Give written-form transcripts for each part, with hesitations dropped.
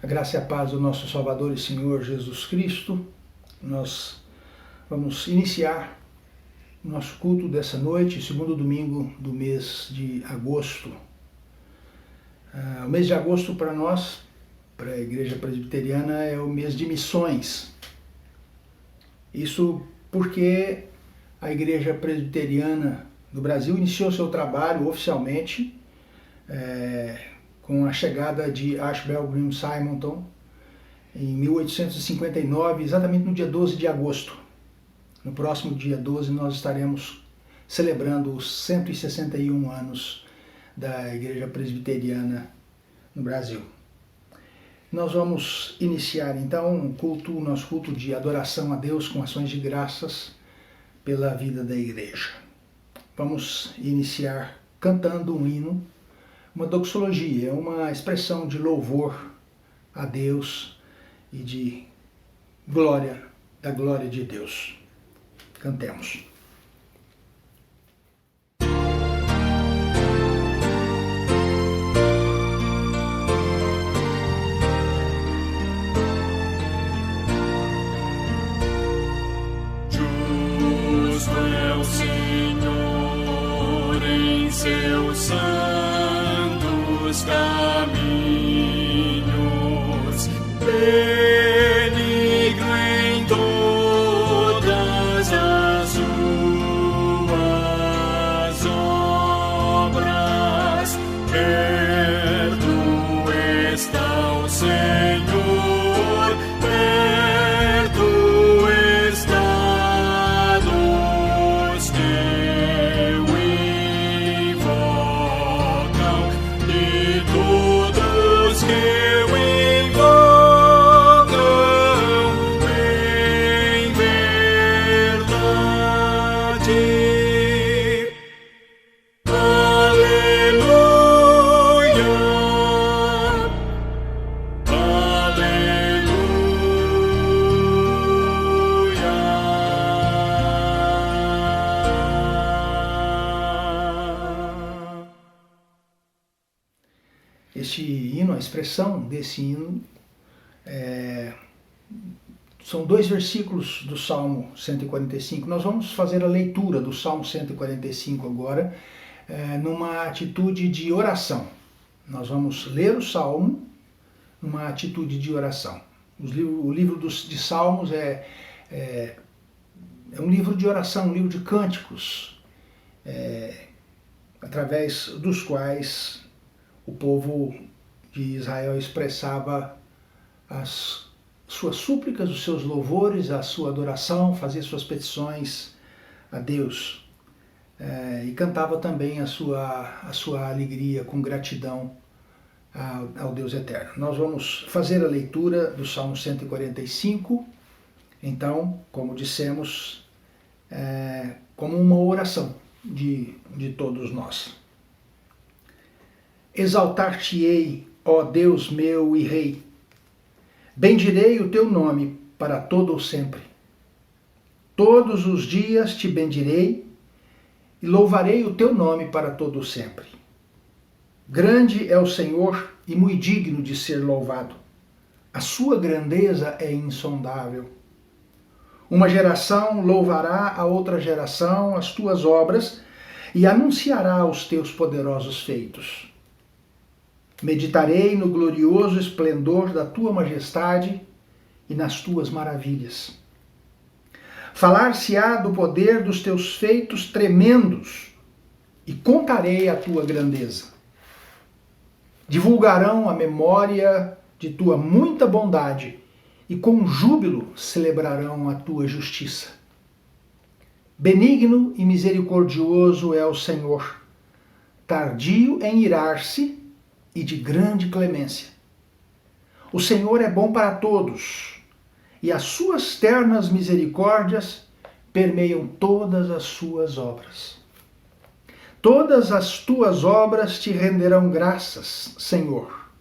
A graça e a paz do nosso Salvador e Senhor Jesus Cristo. Nós vamos iniciar o nosso culto dessa noite, segundo domingo do mês de agosto. O mês de agosto para nós, para a Igreja Presbiteriana, é o mês de missões. Isso porque a Igreja Presbiteriana do Brasil iniciou seu trabalho oficialmente com a chegada de Ashbel Green Simonton em 1859, exatamente no dia 12 de agosto. No próximo dia 12 nós estaremos celebrando os 161 anos da Igreja Presbiteriana no Brasil. Nós vamos iniciar então o nosso culto de adoração a Deus com ações de graças pela vida da igreja. Vamos iniciar cantando um hino, uma doxologia, uma expressão de louvor a Deus e de glória, da glória de Deus. Cantemos. Justo é o Senhor em seus santos caminhos, benigno em todas as suas obras, perto está o Senhor, perto está dos que o invocam, e todos que o invocam em verdade. Aleluia, aleluia. Este hino, a expressão desse hino, são dois versículos do Salmo 145. Nós vamos fazer a leitura do Salmo 145 agora, numa atitude de oração. Nós vamos ler o Salmo numa atitude de oração. O livro de Salmos é um livro de oração, um livro de cânticos, através dos quais o povo de Israel expressava as suas súplicas, os seus louvores, a sua adoração, fazia suas petições a Deus, e cantava também a sua alegria com gratidão ao Deus eterno. Nós vamos fazer a leitura do Salmo 145, então, como dissemos, como uma oração de todos nós. Exaltar-te-ei, ó Deus meu e Rei, bendirei o teu nome para todo o sempre. Todos os dias te bendirei e louvarei o teu nome para todo o sempre. Grande é o Senhor e muito digno de ser louvado. A sua grandeza é insondável. Uma geração louvará a outra geração as tuas obras e anunciará os teus poderosos feitos. Meditarei no glorioso esplendor da tua majestade e nas tuas maravilhas. Falar-se-á do poder dos teus feitos tremendos e contarei a tua grandeza. Divulgarão a memória de tua muita bondade e com júbilo celebrarão a tua justiça. Benigno e misericordioso é o Senhor, tardio em irar-se e de grande clemência. O Senhor é bom para todos, e as suas ternas misericórdias permeiam todas as suas obras. Todas as tuas obras te renderão graças, Senhor,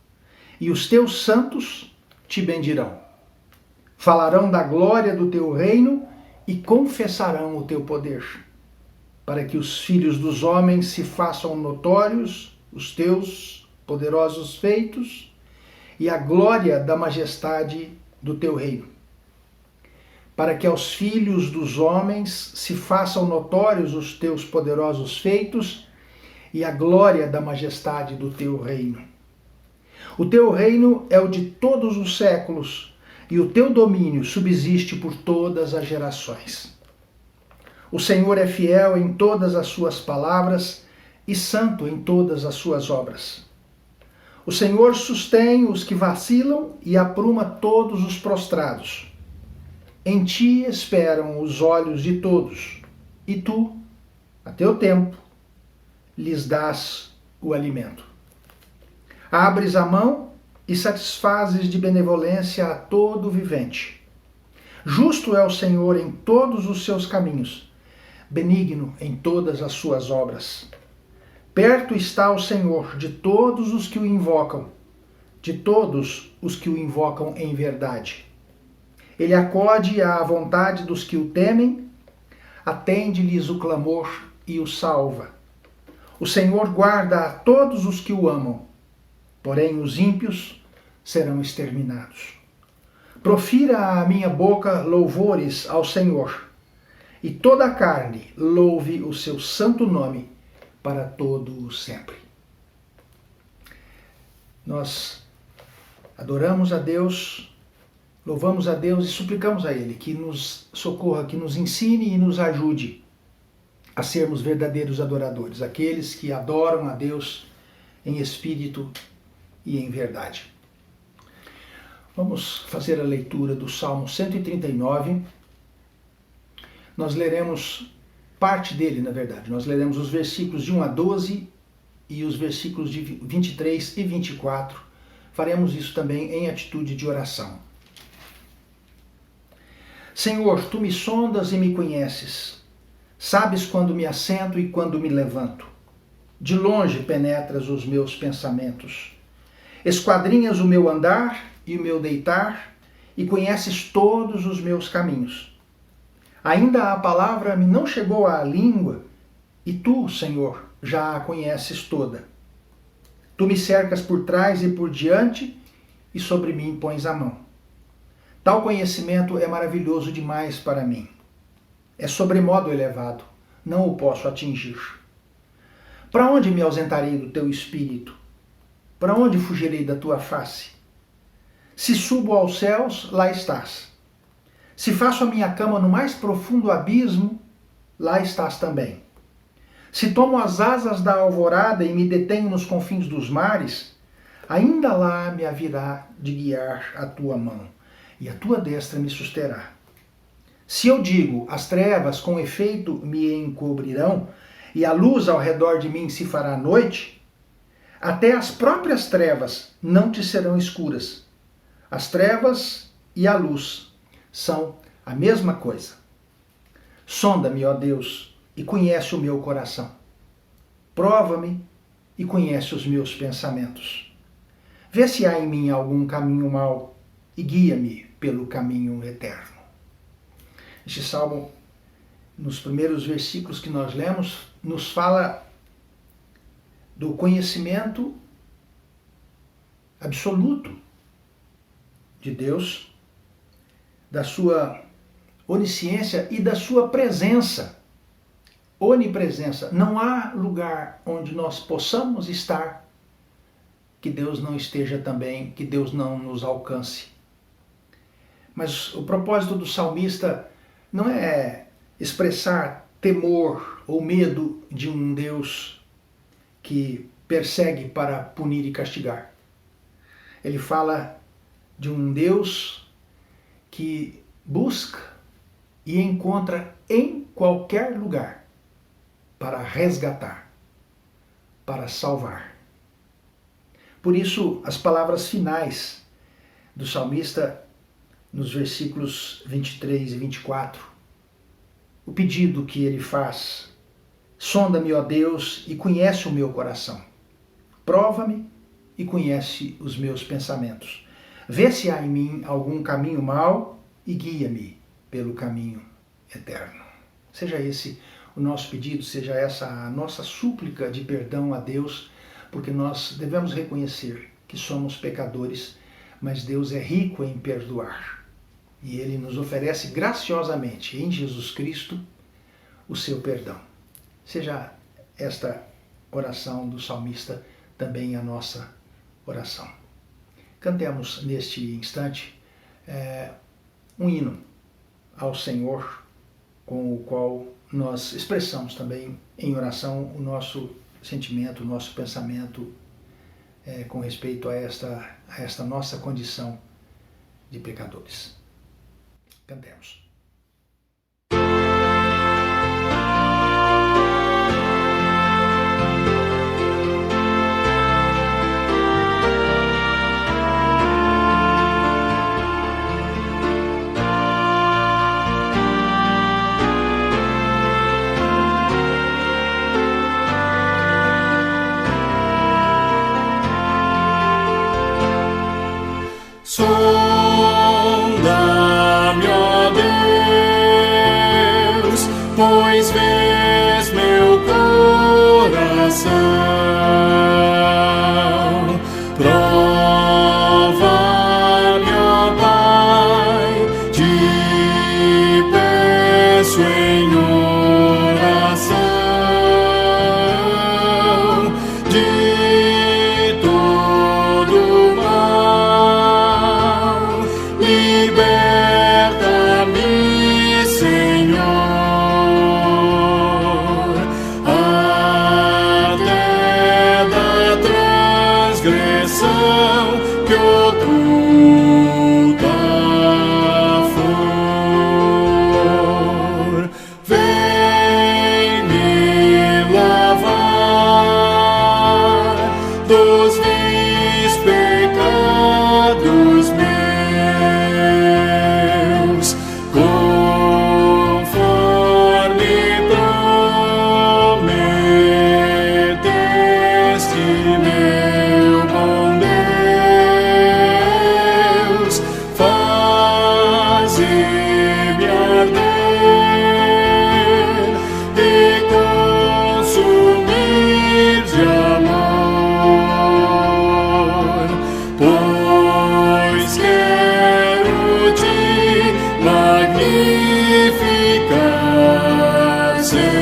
e os teus santos te bendirão. Falarão da glória do teu reino e confessarão o teu poder, para que os filhos dos homens se façam notórios os teus poderosos feitos e a glória da majestade do teu reino, para que aos filhos dos homens se façam notórios os teus poderosos feitos e a glória da majestade do teu reino. O teu reino é o de todos os séculos, e o teu domínio subsiste por todas as gerações. O Senhor é fiel em todas as suas palavras e santo em todas as suas obras. O Senhor sustém os que vacilam e apruma todos os prostrados. Em ti esperam os olhos de todos, e tu, a teu tempo, lhes dás o alimento. Abres a mão e satisfazes de benevolência a todo vivente. Justo é o Senhor em todos os seus caminhos, benigno em todas as suas obras. Perto está o Senhor de todos os que o invocam, de todos os que o invocam em verdade. Ele acode à vontade dos que o temem, atende-lhes o clamor e o salva. O Senhor guarda a todos os que o amam, porém os ímpios serão exterminados. Profira a minha boca louvores ao Senhor, e toda a carne louve o seu santo nome para todo o sempre. Nós adoramos a Deus, louvamos a Deus e suplicamos a Ele que nos socorra, que nos ensine e nos ajude a sermos verdadeiros adoradores, aqueles que adoram a Deus em espírito e em verdade. Vamos fazer a leitura do Salmo 139. Nós leremos parte dele, na verdade. Nós leremos os versículos de 1 a 12 e os versículos de 23 e 24. Faremos isso também em atitude de oração. Senhor, tu me sondas e me conheces. Sabes quando me assento e quando me levanto. De longe penetras os meus pensamentos. Esquadrinhas o meu andar e o meu deitar e conheces todos os meus caminhos. Ainda a palavra me não chegou à língua e tu, Senhor, já a conheces toda. Tu me cercas por trás e por diante e sobre mim pões a mão. Tal conhecimento é maravilhoso demais para mim. É sobremodo elevado, não o posso atingir. Para onde me ausentarei do teu espírito? Para onde fugirei da tua face? Se subo aos céus, lá estás. Se faço a minha cama no mais profundo abismo, lá estás também. Se tomo as asas da alvorada e me detenho nos confins dos mares, ainda lá me haverá de guiar a tua mão, e a tua destra me susterá. Se eu digo, as trevas com efeito me encobrirão, e a luz ao redor de mim se fará noite, até as próprias trevas não te serão escuras. As trevas e a luz são a mesma coisa. Sonda-me, ó Deus, e conhece o meu coração. Prova-me e conhece os meus pensamentos. Vê se há em mim algum caminho mau e guia-me pelo caminho eterno. Este salmo, nos primeiros versículos que nós lemos, nos fala do conhecimento absoluto de Deus, da sua onisciência e da sua presença, onipresença. Não há lugar onde nós possamos estar que Deus não esteja também, que Deus não nos alcance. Mas o propósito do salmista não é expressar temor ou medo de um Deus que persegue para punir e castigar. Ele fala de um Deus que busca e encontra em qualquer lugar para resgatar, para salvar. Por isso, as palavras finais do salmista, nos versículos 23 e 24, o pedido que ele faz: sonda-me, ó Deus, e conhece o meu coração. Prova-me e conhece os meus pensamentos. Vê se há em mim algum caminho mau e guia-me pelo caminho eterno. Seja esse o nosso pedido, seja essa a nossa súplica de perdão a Deus, porque nós devemos reconhecer que somos pecadores mas Deus é rico em perdoar. E Ele nos oferece graciosamente, em Jesus Cristo, o seu perdão. Seja esta oração do salmista também a nossa oração. Cantemos neste instante um hino ao Senhor, com o qual nós expressamos também em oração o nosso sentimento, o nosso pensamento com respeito a esta nossa condição de pecadores. Cantemos. Sonda-me, ó Deus, pois vês meu coração. Prova-me, ó Pai, te peço em oração, de todo mal. Liberta-me, Senhor, até da transgressão que oculta for. Vem me lavar dos vis pecados meus, conforme prometeste, meu bom Deus. Faze-me arder e consumir de amor, pois quero te magnificar, Senhor.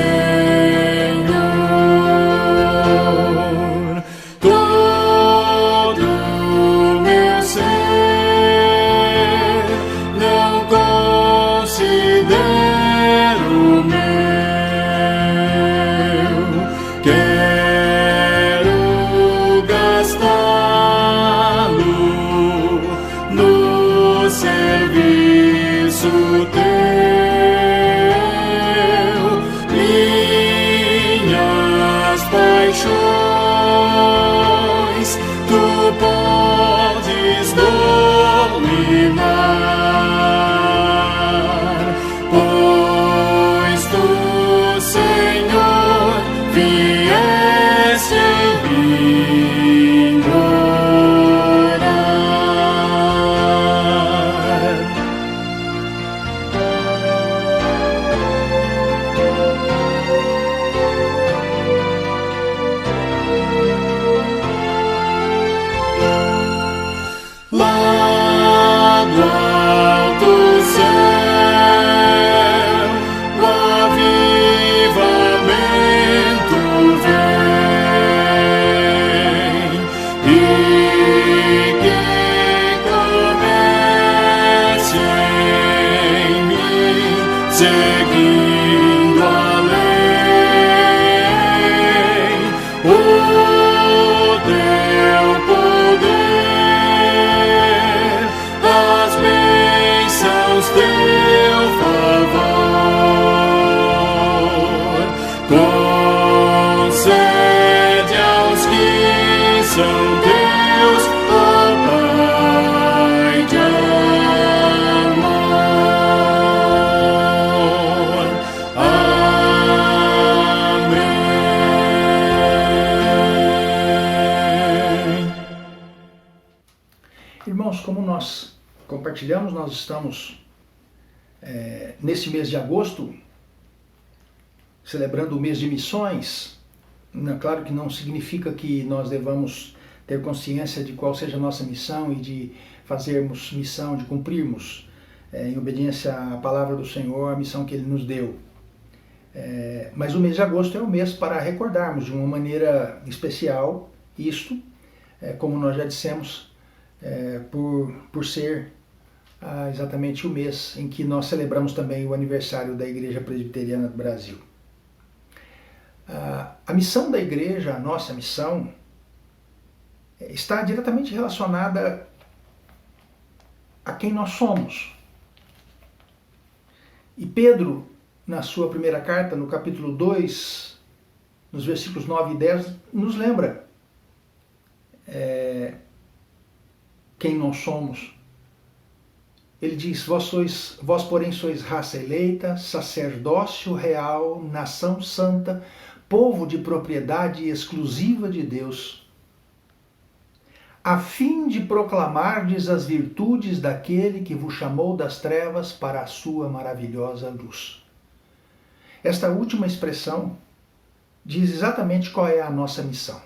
Todo meu ser não considero meu, quero gastá-lo no serviço teu. Minhas paixões tu podes dominar, pois tu, Senhor, vieste em mim morar. Lá do alto céu, o avivamento vem, e que comece em mim, seguindo além o teu poder, as bênçãos teu favor. Concede aos que são teus, ó Pai de amor. Amém. Irmãos, como nós compartilhamos, nós estamos nesse mês de agosto celebrando o mês de missões. Claro que não significa que nós devamos ter consciência de qual seja a nossa missão e de fazermos missão, de cumprirmos em obediência à palavra do Senhor, a missão que Ele nos deu. Mas o mês de agosto é um mês para recordarmos de uma maneira especial isto, como nós já dissemos, por ser exatamente o mês em que nós celebramos também o aniversário da Igreja Presbiteriana do Brasil. A missão da igreja, a nossa missão, está diretamente relacionada a quem nós somos. E Pedro, na sua primeira carta, no capítulo 2, nos versículos 9 e 10, nos lembra quem nós somos. Ele diz: vós porém sois raça eleita, sacerdócio real, nação santa, povo de propriedade exclusiva de Deus, a fim de proclamardes as virtudes daquele que vos chamou das trevas para a sua maravilhosa luz. Esta última expressão diz exatamente qual é a nossa missão.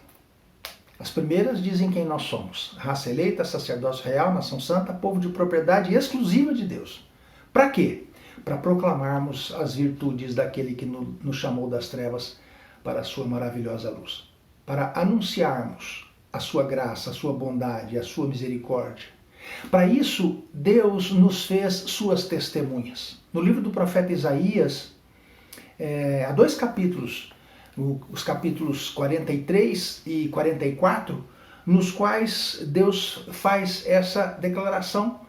As primeiras dizem quem nós somos: raça eleita, sacerdócio real, nação santa, povo de propriedade exclusiva de Deus. Para quê? Para proclamarmos as virtudes daquele que nos chamou das trevas para a sua maravilhosa luz. Para anunciarmos a sua graça, a sua bondade, a sua misericórdia. Para isso, Deus nos fez suas testemunhas. No livro do profeta Isaías, há 2 capítulos, os capítulos 43 e 44, nos quais Deus faz essa declaração,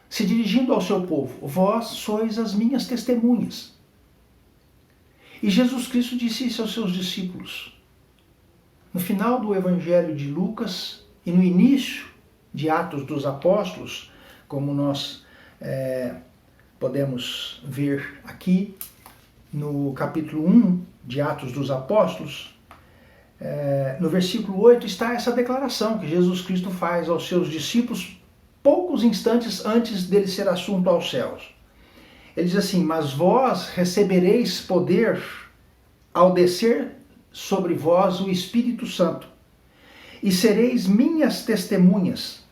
se dirigindo ao seu povo: vós sois as minhas testemunhas. E Jesus Cristo disse isso aos seus discípulos. No final do Evangelho de Lucas e no início de Atos dos Apóstolos, como nós podemos ver aqui no capítulo 1 de Atos dos Apóstolos, no versículo 8 está essa declaração que Jesus Cristo faz aos seus discípulos poucos instantes antes dele ser assunto aos céus. Ele diz assim: mas vós recebereis poder ao descer sobre vós o Espírito Santo, e sereis minhas testemunhas,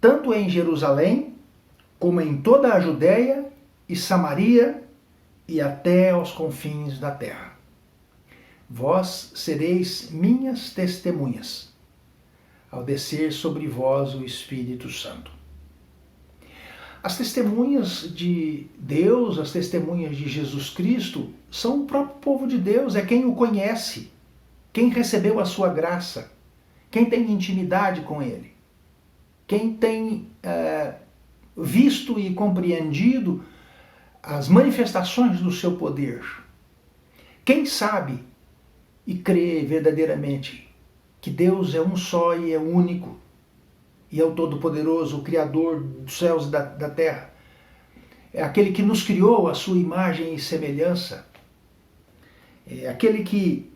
tanto em Jerusalém, como em toda a Judéia e Samaria, e até aos confins da terra. Vós sereis minhas testemunhas, ao descer sobre vós o Espírito Santo. As testemunhas de Deus, as testemunhas de Jesus Cristo, são o próprio povo de Deus, é quem o conhece, quem recebeu a sua graça, quem tem intimidade com Ele, quem tem visto e compreendido as manifestações do seu poder. Quem sabe e crê verdadeiramente que Deus é um só e é único, e é o Todo-Poderoso, o Criador dos céus e da terra. É aquele que nos criou à sua imagem e semelhança. É aquele que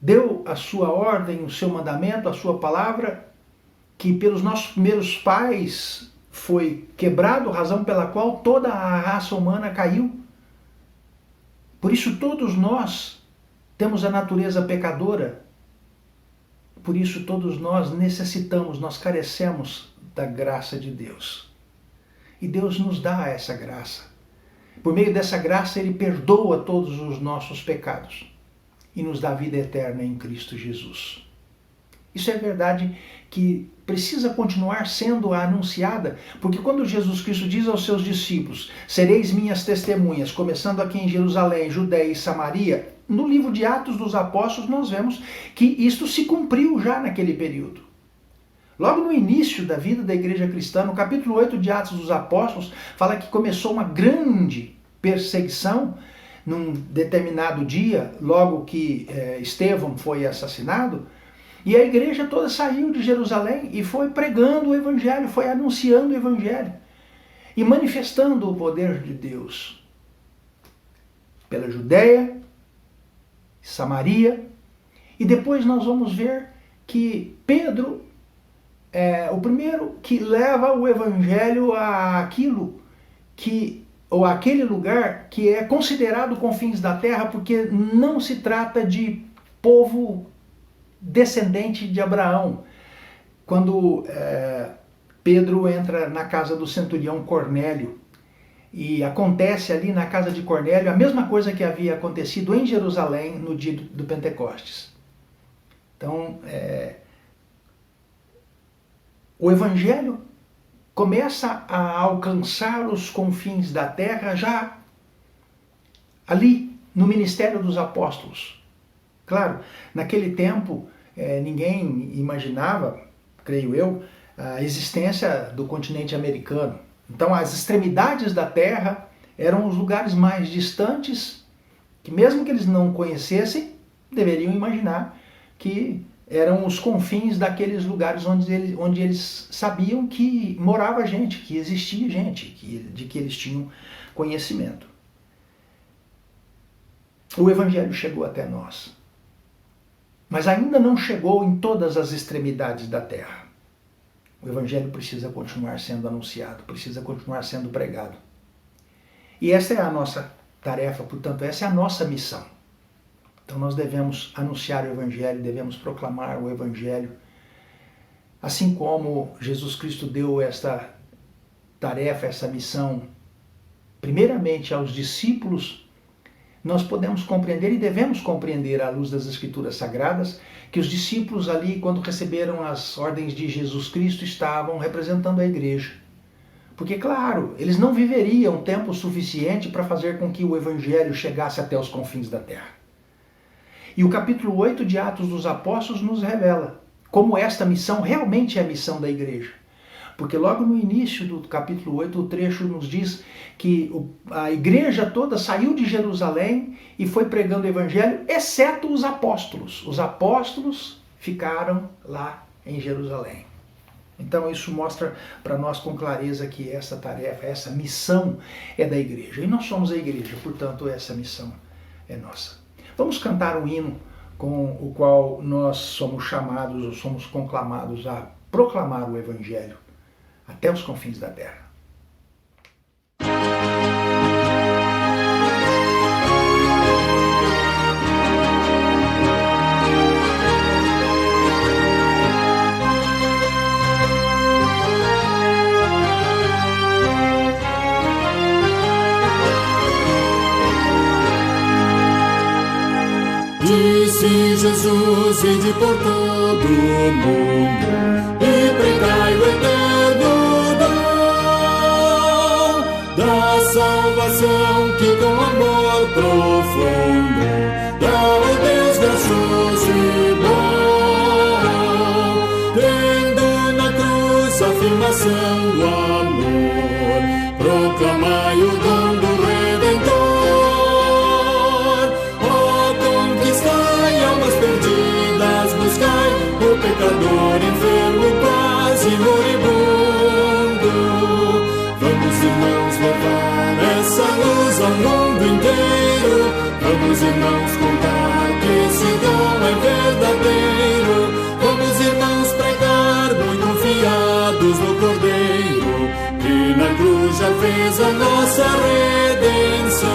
deu a sua ordem, o seu mandamento, a sua palavra, que pelos nossos primeiros pais foi quebrado, razão pela qual toda a raça humana caiu. Por isso todos nós temos a natureza pecadora. Por isso todos nós necessitamos, nós carecemos da graça de Deus. E Deus nos dá essa graça. Por meio dessa graça Ele perdoa todos os nossos pecados e nos dá vida eterna em Cristo Jesus. Isso é verdade que precisa continuar sendo anunciada, porque quando Jesus Cristo diz aos seus discípulos: sereis minhas testemunhas, começando aqui em Jerusalém, Judéia e Samaria, no livro de Atos dos Apóstolos nós vemos que isto se cumpriu já naquele período. Logo no início da vida da igreja cristã, no capítulo 8 de Atos dos Apóstolos, fala que começou uma grande perseguição num determinado dia, logo que Estevão foi assassinado, e a igreja toda saiu de Jerusalém e foi pregando o Evangelho, foi anunciando o Evangelho e manifestando o poder de Deus pela Judéia, Samaria, e depois nós vamos ver que Pedro é o primeiro que leva o Evangelho àquilo que, ou àquele lugar que é considerado confins da terra, porque não se trata de povo descendente de Abraão. quando Pedro entra na casa do centurião Cornélio, e acontece ali na casa de Cornélio a mesma coisa que havia acontecido em Jerusalém no dia do Pentecostes. Então, o Evangelho começa a alcançar os confins da terra já ali no ministério dos apóstolos. Claro, naquele tempo ninguém imaginava, creio eu, a existência do continente americano. Então as extremidades da terra eram os lugares mais distantes, que mesmo que eles não conhecessem, deveriam imaginar que eram os confins daqueles lugares onde eles sabiam que morava gente, que existia gente, de que eles tinham conhecimento. O Evangelho chegou até nós, mas ainda não chegou em todas as extremidades da terra. O Evangelho precisa continuar sendo anunciado, precisa continuar sendo pregado. E essa é a nossa tarefa, portanto, essa é a nossa missão. Então nós devemos anunciar o Evangelho, devemos proclamar o Evangelho, assim como Jesus Cristo deu esta tarefa, essa missão, primeiramente aos discípulos. Nós podemos compreender e devemos compreender, à luz das Escrituras Sagradas, que os discípulos ali, quando receberam as ordens de Jesus Cristo, estavam representando a igreja. Porque, claro, eles não viveriam tempo suficiente para fazer com que o Evangelho chegasse até os confins da terra. E o capítulo 8 de Atos dos Apóstolos nos revela como esta missão realmente é a missão da igreja. Porque logo no início do capítulo 8, o trecho nos diz que a igreja toda saiu de Jerusalém e foi pregando o Evangelho, exceto os apóstolos. Os apóstolos ficaram lá em Jerusalém. Então isso mostra para nós com clareza que essa tarefa, essa missão é da igreja. E nós somos a igreja, portanto essa missão é nossa. Vamos cantar um hino com o qual nós somos chamados ou somos conclamados a proclamar o Evangelho até os confins da terra. Disse Jesus, ide por todo o mundo e pregai o eterno dom da salvação que com amor profundo dá o Deus gracioso e bom, tendo na cruz a afirmação do amor, proclamai o dom do Redentor. O pecador enfermo, quase moribundo. Vamos, irmãos, levar essa luz ao mundo inteiro. Vamos, irmãos, contar que esse dom é verdadeiro. Vamos, irmãos, pregar muito confiados no Cordeiro, que na cruz já fez a nossa redenção.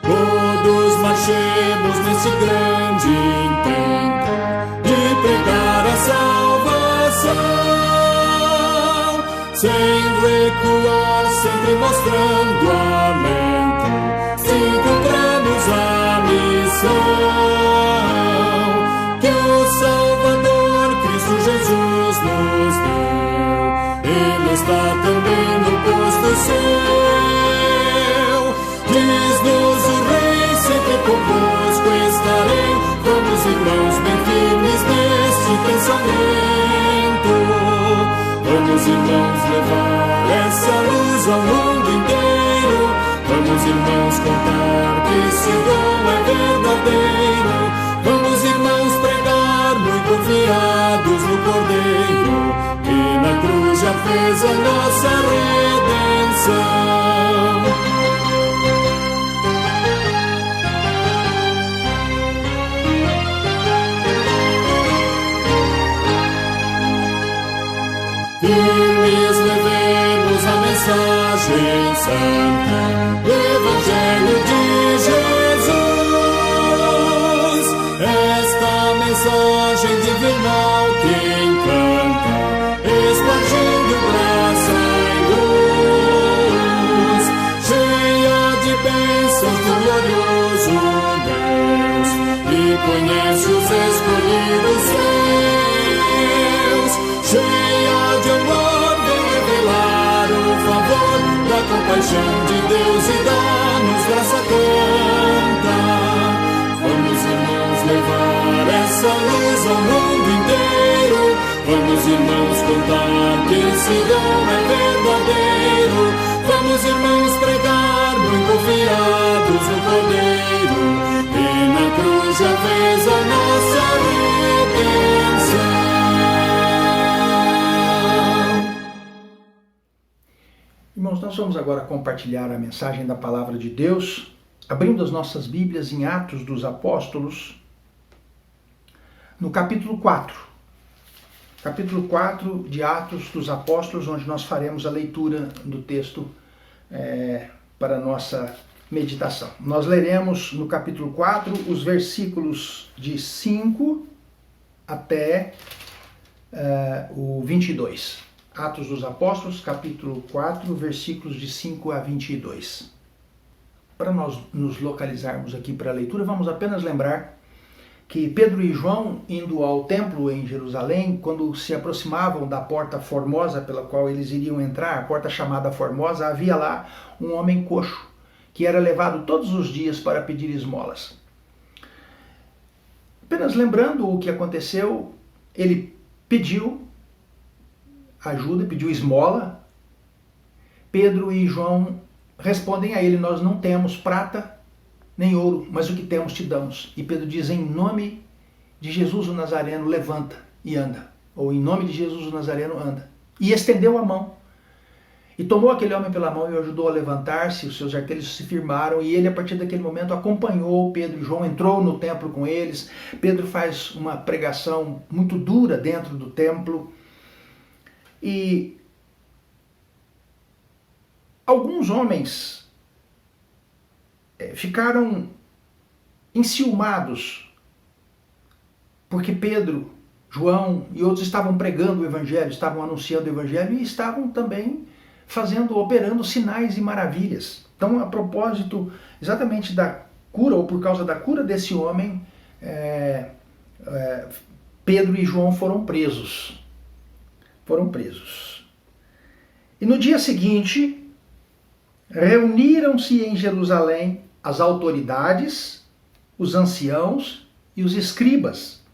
Todos marchemos nesse grande intento de pregar a salvação, sem recuar, sempre mostrando alento, se cumpramos a missão que o Salvador Cristo Jesus nos deu. Ele está também no posto seu, diz-nos o Rei, sempre convosco estarei. Vamos, irmãos, bem firmes neste pensamento. Vamos, irmãos, levar essa luz ao mundo inteiro. Vamos, irmãos, contar que esse dom é verdadeiro. Vamos, irmãos, pregar muito confiados no Cordeiro, que na cruz já fez a nossa redenção. Firmes levemos a mensagem santa do Evangelho de Jesus, esta mensagem divinal que conhece os escolhidos seus. Cheia de amor, vem revelar o favor da compaixão de Deus e dá-nos graça tanta. Vamos, irmãos, levar essa luz ao mundo inteiro. Vamos, irmãos, contar que esse dom é verdadeiro. Vamos, irmãos, pregar muito confiados no Cordeiro, e na cruz já fez a nossa redenção. Irmãos, nós vamos agora compartilhar a mensagem da Palavra de Deus, abrindo as nossas Bíblias em Atos dos Apóstolos, no capítulo 4. Capítulo 4 de Atos dos Apóstolos, onde nós faremos a leitura do texto para a nossa meditação. Nós leremos no capítulo 4 os versículos de 5 até o 22. Atos dos Apóstolos, capítulo 4, versículos de 5 a 22. Para nós nos localizarmos aqui para a leitura, vamos apenas lembrar que Pedro e João, indo ao templo em Jerusalém, quando se aproximavam da porta formosa pela qual eles iriam entrar, a porta chamada Formosa, havia lá um homem coxo, que era levado todos os dias para pedir esmolas. Apenas lembrando o que aconteceu, ele pediu ajuda, pediu esmola. Pedro e João respondem a ele: nós não temos prata nem ouro, mas o que temos te damos. E Pedro diz: em nome de Jesus o Nazareno, levanta e anda. Ou em nome de Jesus o Nazareno, anda. E estendeu a mão. E tomou aquele homem pela mão e o ajudou a levantar-se. Os seus artelhos se firmaram e ele, a partir daquele momento, acompanhou Pedro e João, entrou no templo com eles. Pedro faz uma pregação muito dura dentro do templo. E alguns homens ficaram enciumados porque Pedro, João e outros estavam pregando o Evangelho, estavam anunciando o Evangelho e estavam também operando sinais e maravilhas. Então, a propósito exatamente da cura, ou por causa da cura desse homem, Pedro e João foram presos. E no dia seguinte, reuniram-se em Jerusalém as autoridades, os anciãos e os escribas,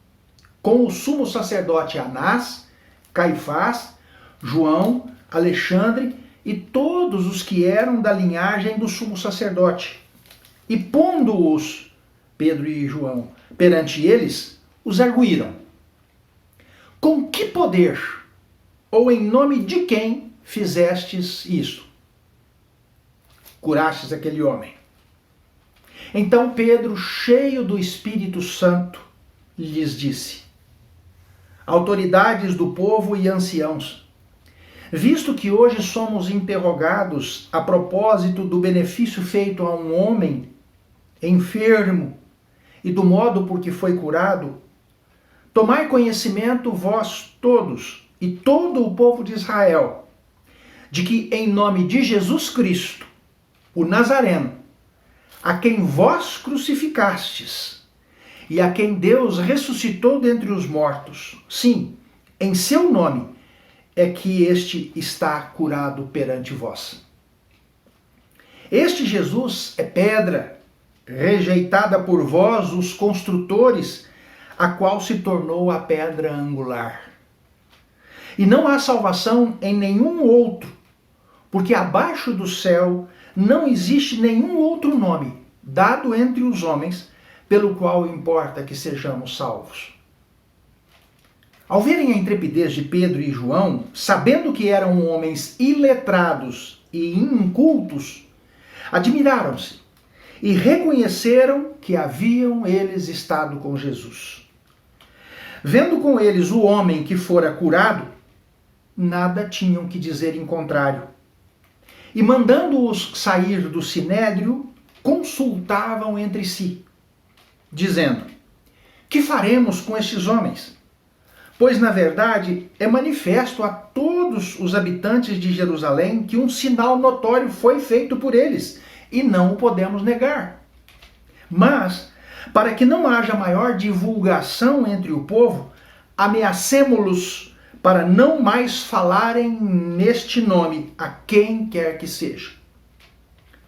com o sumo sacerdote Anás, Caifás, João, Alexandre e todos os que eram da linhagem do sumo sacerdote. E pondo-os, Pedro e João, perante eles, os arguíram: com que poder ou em nome de quem fizestes isso? Curastes aquele homem. Então Pedro, cheio do Espírito Santo, lhes disse: autoridades do povo e anciãos, visto que hoje somos interrogados a propósito do benefício feito a um homem enfermo e do modo por que foi curado, tomai conhecimento vós todos e todo o povo de Israel, de que em nome de Jesus Cristo, o Nazareno, a quem vós crucificastes e a quem Deus ressuscitou dentre os mortos, sim, em seu nome é que este está curado perante vós. Este Jesus é pedra, rejeitada por vós, os construtores, a qual se tornou a pedra angular. E não há salvação em nenhum outro, porque abaixo do céu não existe nenhum outro nome dado entre os homens pelo qual importa que sejamos salvos. Ao verem a intrepidez de Pedro e João, sabendo que eram homens iletrados e incultos, admiraram-se e reconheceram que haviam eles estado com Jesus. Vendo com eles o homem que fora curado, nada tinham que dizer em contrário. E mandando-os sair do sinédrio, consultavam entre si, dizendo: que faremos com estes homens? Pois, na verdade, é manifesto a todos os habitantes de Jerusalém que um sinal notório foi feito por eles, e não o podemos negar. Mas, para que não haja maior divulgação entre o povo, ameacemo-los para não mais falarem neste nome a quem quer que seja.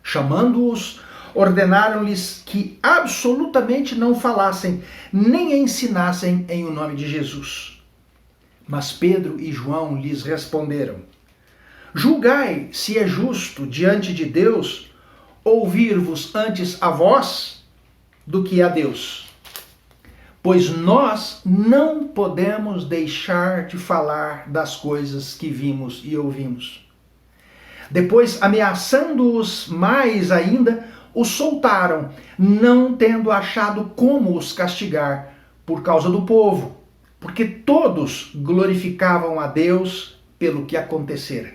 Chamando-os, ordenaram-lhes que absolutamente não falassem, nem ensinassem em o nome de Jesus. Mas Pedro e João lhes responderam: julgai se é justo diante de Deus ouvir-vos antes a vós do que a Deus. Pois nós não podemos deixar de falar das coisas que vimos e ouvimos. Depois, ameaçando-os mais ainda, os soltaram, não tendo achado como os castigar por causa do povo, porque todos glorificavam a Deus pelo que acontecera.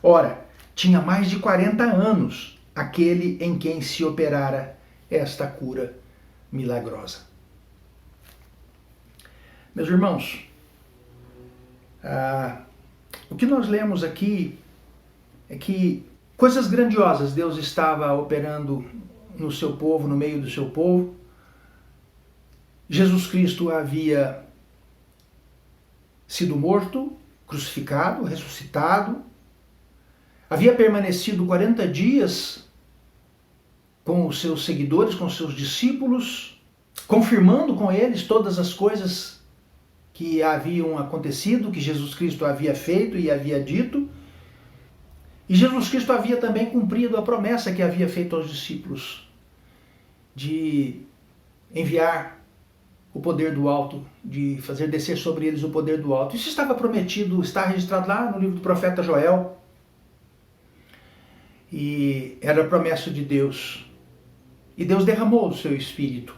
Ora, tinha mais de 40 anos aquele em quem se operara esta cura milagrosa. Meus irmãos, o que nós lemos aqui é que coisas grandiosas Deus estava operando no seu povo, no meio do seu povo. Jesus Cristo havia sido morto, crucificado, ressuscitado, havia permanecido 40 dias com os seus seguidores, com os seus discípulos, confirmando com eles todas as coisas que haviam acontecido, que Jesus Cristo havia feito e havia dito. E Jesus Cristo havia também cumprido a promessa que havia feito aos discípulos de enviar o poder do alto, de fazer descer sobre eles o poder do alto. Isso estava prometido, está registrado lá no livro do profeta Joel. E era a promessa de Deus. E Deus derramou o seu Espírito.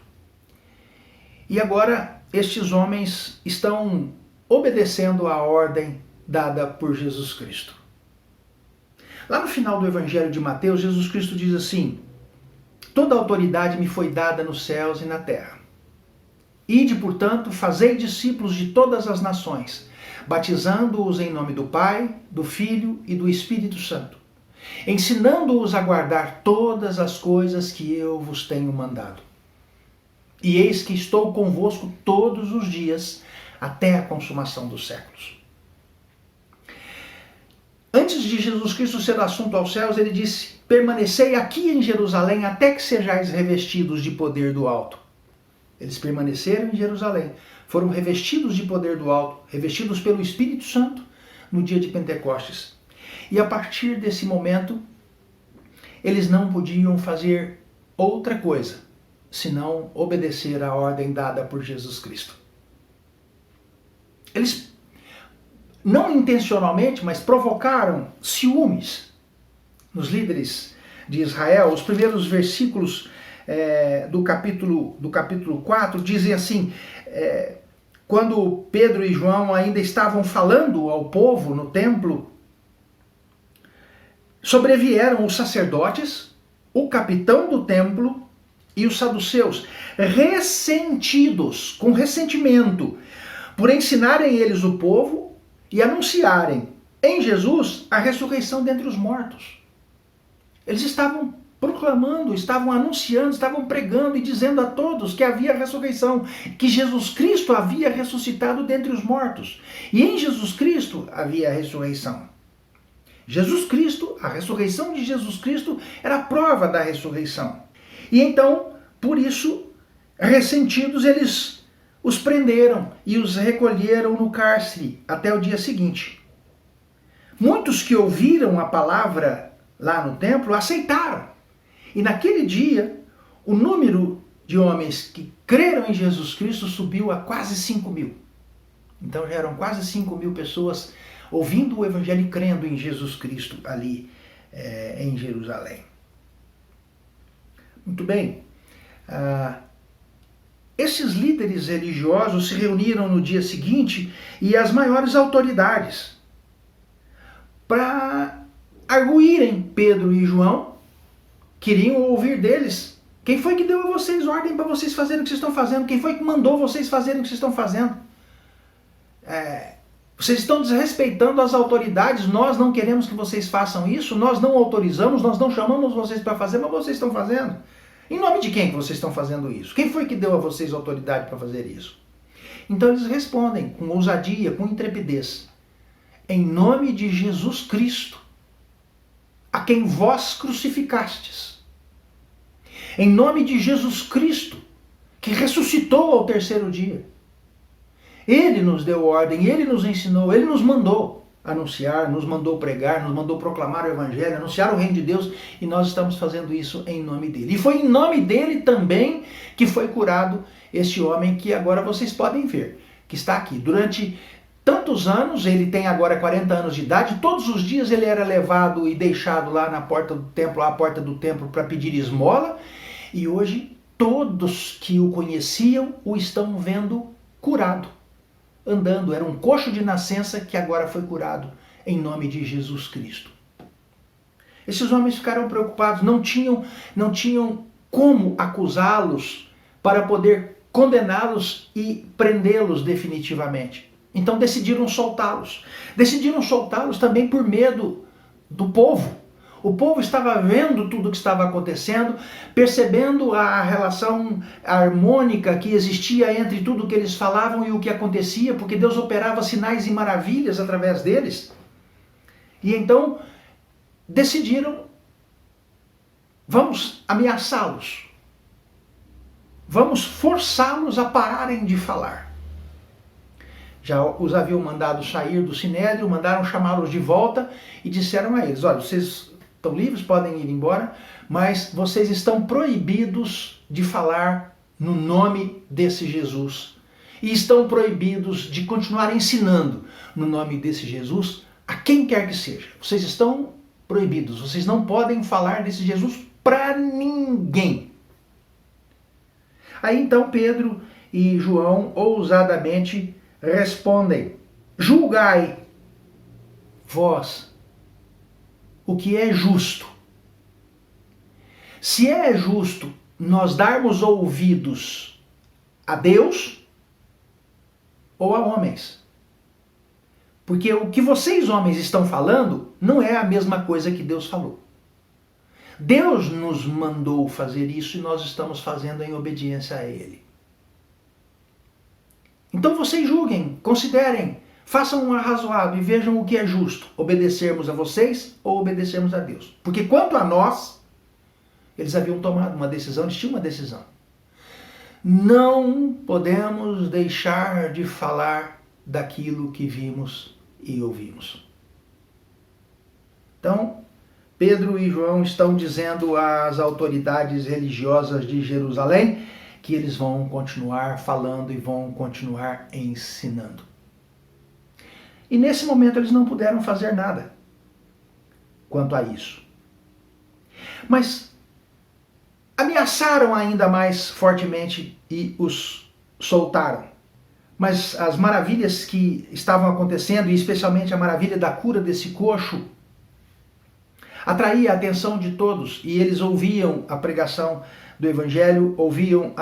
E agora estes homens estão obedecendo à ordem dada por Jesus Cristo. Lá no final do Evangelho de Mateus, Jesus Cristo diz assim: toda autoridade me foi dada nos céus e na terra. Ide, portanto, fazei discípulos de todas as nações, batizando-os em nome do Pai, do Filho e do Espírito Santo, ensinando-os a guardar todas as coisas que eu vos tenho mandado. E eis que estou convosco todos os dias, até a consumação dos séculos. Antes de Jesus Cristo ser assunto aos céus, ele disse: permanecei aqui em Jerusalém até que sejais revestidos de poder do alto. Eles permaneceram em Jerusalém, foram revestidos de poder do alto, revestidos pelo Espírito Santo no dia de Pentecostes. E a partir desse momento, eles não podiam fazer outra coisa senão obedecer à ordem dada por Jesus Cristo. Eles, não intencionalmente, mas provocaram ciúmes nos líderes de Israel. Os primeiros versículos do capítulo 4 dizem assim: quando Pedro e João ainda estavam falando ao povo no templo, sobrevieram os sacerdotes, o capitão do templo e os saduceus, ressentidos, com ressentimento, por ensinarem eles o povo e anunciarem em Jesus a ressurreição dentre os mortos. Eles estavam proclamando, estavam anunciando, estavam pregando e dizendo a todos que havia ressurreição, que Jesus Cristo havia ressuscitado dentre os mortos. E em Jesus Cristo havia a ressurreição. Jesus Cristo, a ressurreição de Jesus Cristo era a prova da ressurreição. E então, por isso, ressentidos, eles os prenderam e os recolheram no cárcere até o dia seguinte. Muitos que ouviram a palavra lá no templo aceitaram. E naquele dia, o número de homens que creram em Jesus Cristo subiu a quase 5.000. Então já eram quase 5.000 pessoas ouvindo o Evangelho e crendo em Jesus Cristo ali em Jerusalém. Muito bem. Esses líderes religiosos se reuniram no dia seguinte e as maiores autoridades para arguírem Pedro e João. Queriam ouvir deles: quem foi que deu a vocês ordem para vocês fazerem o que vocês estão fazendo? Quem foi que mandou vocês fazerem o que vocês estão fazendo? Vocês estão desrespeitando as autoridades, nós não queremos que vocês façam isso, nós não autorizamos, nós não chamamos vocês para fazer, mas vocês estão fazendo. Em nome de quem que vocês estão fazendo isso? Quem foi que deu a vocês autoridade para fazer isso? Então eles respondem com ousadia, com intrepidez. Em nome de Jesus Cristo, a quem vós crucificastes. Em nome de Jesus Cristo, que ressuscitou ao terceiro dia. Ele nos deu ordem, Ele nos ensinou, Ele nos mandou anunciar, nos mandou pregar, nos mandou proclamar o Evangelho, anunciar o Reino de Deus, e nós estamos fazendo isso em nome dEle. E foi em nome dEle também que foi curado este homem que agora vocês podem ver, que está aqui. Durante tantos anos, ele tem agora 40 anos de idade, todos os dias ele era levado e deixado lá na porta do templo, à porta do templo, para pedir esmola, e hoje todos que o conheciam o estão vendo curado, andando. Era um coxo de nascença que agora foi curado em nome de Jesus Cristo. Esses homens ficaram preocupados, não tinham como acusá-los para poder condená-los e prendê-los definitivamente. Então decidiram soltá-los. Decidiram soltá-los também por medo do povo. O povo estava vendo tudo o que estava acontecendo, percebendo a relação harmônica que existia entre tudo o que eles falavam e o que acontecia, porque Deus operava sinais e maravilhas através deles. E então decidiram, vamos ameaçá-los. Vamos forçá-los a pararem de falar. Já os haviam mandado sair do Sinédrio, mandaram chamá-los de volta e disseram a eles: olha, vocês estão livres, podem ir embora, mas vocês estão proibidos de falar no nome desse Jesus. E estão proibidos de continuar ensinando no nome desse Jesus a quem quer que seja. Vocês estão proibidos, vocês não podem falar desse Jesus para ninguém. Aí então Pedro e João ousadamente respondem: julgai vós o que é justo. Se é justo nós darmos ouvidos a Deus ou a homens. Porque o que vocês homens estão falando não é a mesma coisa que Deus falou. Deus nos mandou fazer isso e nós estamos fazendo em obediência a Ele. Então vocês julguem, considerem, façam um arrazoado e vejam o que é justo, obedecermos a vocês ou obedecermos a Deus. Porque quanto a nós, eles haviam tomado uma decisão, eles tinham uma decisão. Não podemos deixar de falar daquilo que vimos e ouvimos. Então, Pedro e João estão dizendo às autoridades religiosas de Jerusalém que eles vão continuar falando e vão continuar ensinando. E nesse momento eles não puderam fazer nada quanto a isso. Mas ameaçaram ainda mais fortemente e os soltaram. Mas as maravilhas que estavam acontecendo, e especialmente a maravilha da cura desse coxo, atraía a atenção de todos, e eles ouviam a pregação do Evangelho, ouviam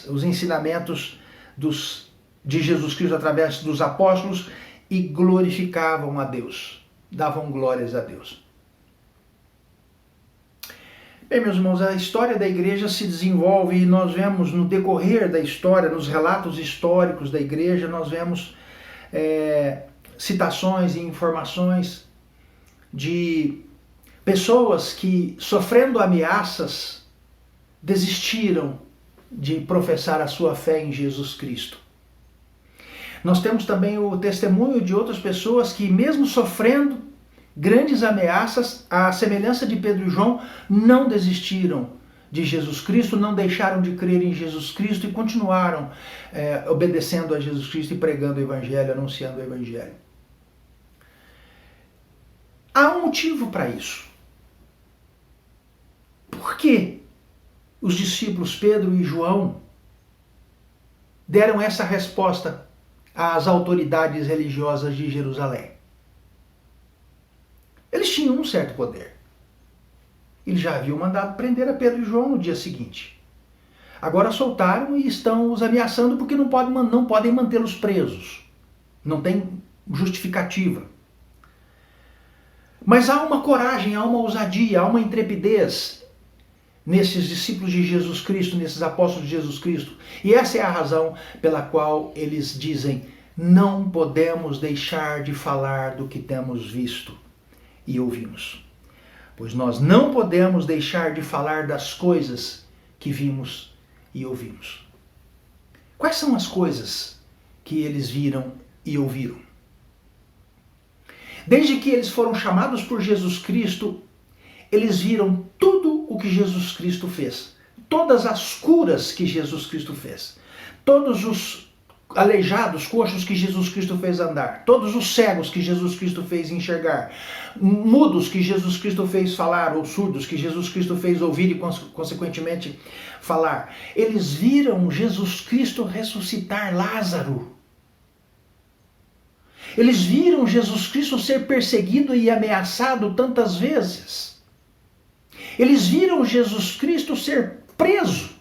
os ensinamentos de Jesus Cristo através dos apóstolos e glorificavam a Deus, davam glórias a Deus. Bem, meus irmãos, a história da igreja se desenvolve e nós vemos no decorrer da história, nos relatos históricos da igreja, nós vemos citações e informações de pessoas que, sofrendo ameaças, desistiram de professar a sua fé em Jesus Cristo. Nós temos também o testemunho de outras pessoas que, mesmo sofrendo grandes ameaças, à semelhança de Pedro e João, não desistiram de Jesus Cristo, não deixaram de crer em Jesus Cristo e continuaram obedecendo a Jesus Cristo e pregando o Evangelho, anunciando o Evangelho. Há um motivo para isso. Por que os discípulos Pedro e João deram essa resposta às autoridades religiosas de Jerusalém? Eles tinham um certo poder. Eles já haviam mandado prender a Pedro e João no dia seguinte. Agora soltaram e estão os ameaçando porque não podem mantê-los presos. Não tem justificativa. Mas há uma coragem, há uma ousadia, há uma intrepidez nesses discípulos de Jesus Cristo, nesses apóstolos de Jesus Cristo. E essa é a razão pela qual eles dizem: não podemos deixar de falar do que temos visto e ouvimos. Pois nós não podemos deixar de falar das coisas que vimos e ouvimos. Quais são as coisas que eles viram e ouviram? Desde que eles foram chamados por Jesus Cristo, eles viram tudo o que Jesus Cristo fez. Todas as curas que Jesus Cristo fez. Todos os aleijados, coxos que Jesus Cristo fez andar. Todos os cegos que Jesus Cristo fez enxergar. Mudos que Jesus Cristo fez falar, ou surdos que Jesus Cristo fez ouvir e consequentemente falar. Eles viram Jesus Cristo ressuscitar Lázaro. Eles viram Jesus Cristo ser perseguido e ameaçado tantas vezes. Eles viram Jesus Cristo ser preso,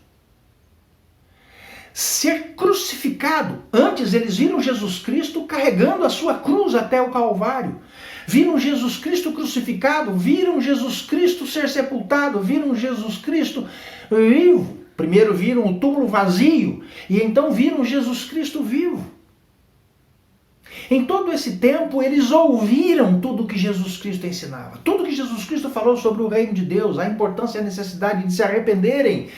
ser crucificado. Antes eles viram Jesus Cristo carregando a sua cruz até o Calvário. Viram Jesus Cristo crucificado, viram Jesus Cristo ser sepultado, viram Jesus Cristo vivo. Primeiro viram o túmulo vazio e então viram Jesus Cristo vivo. Em todo esse tempo, eles ouviram tudo que Jesus Cristo ensinava. Tudo que Jesus Cristo falou sobre o reino de Deus, a importância e a necessidade de se arrependerem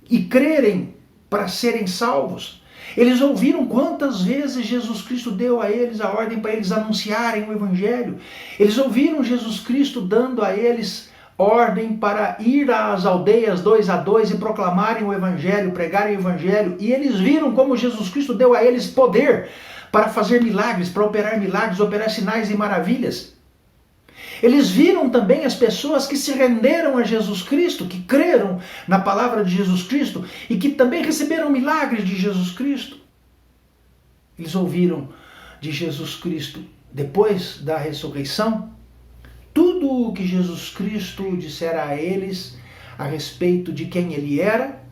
e crerem para serem salvos. Eles ouviram quantas vezes Jesus Cristo deu a eles a ordem para eles anunciarem o Evangelho. Eles ouviram Jesus Cristo dando a eles ordem para ir às aldeias 2 a 2 e proclamarem o Evangelho, pregarem o Evangelho. E eles viram como Jesus Cristo deu a eles poder para fazer milagres, para operar milagres, operar sinais e maravilhas. Eles viram também as pessoas que se renderam a Jesus Cristo, que creram na palavra de Jesus Cristo e que também receberam milagres de Jesus Cristo. Eles ouviram de Jesus Cristo, depois da ressurreição, tudo o que Jesus Cristo dissera a eles a respeito de quem ele era,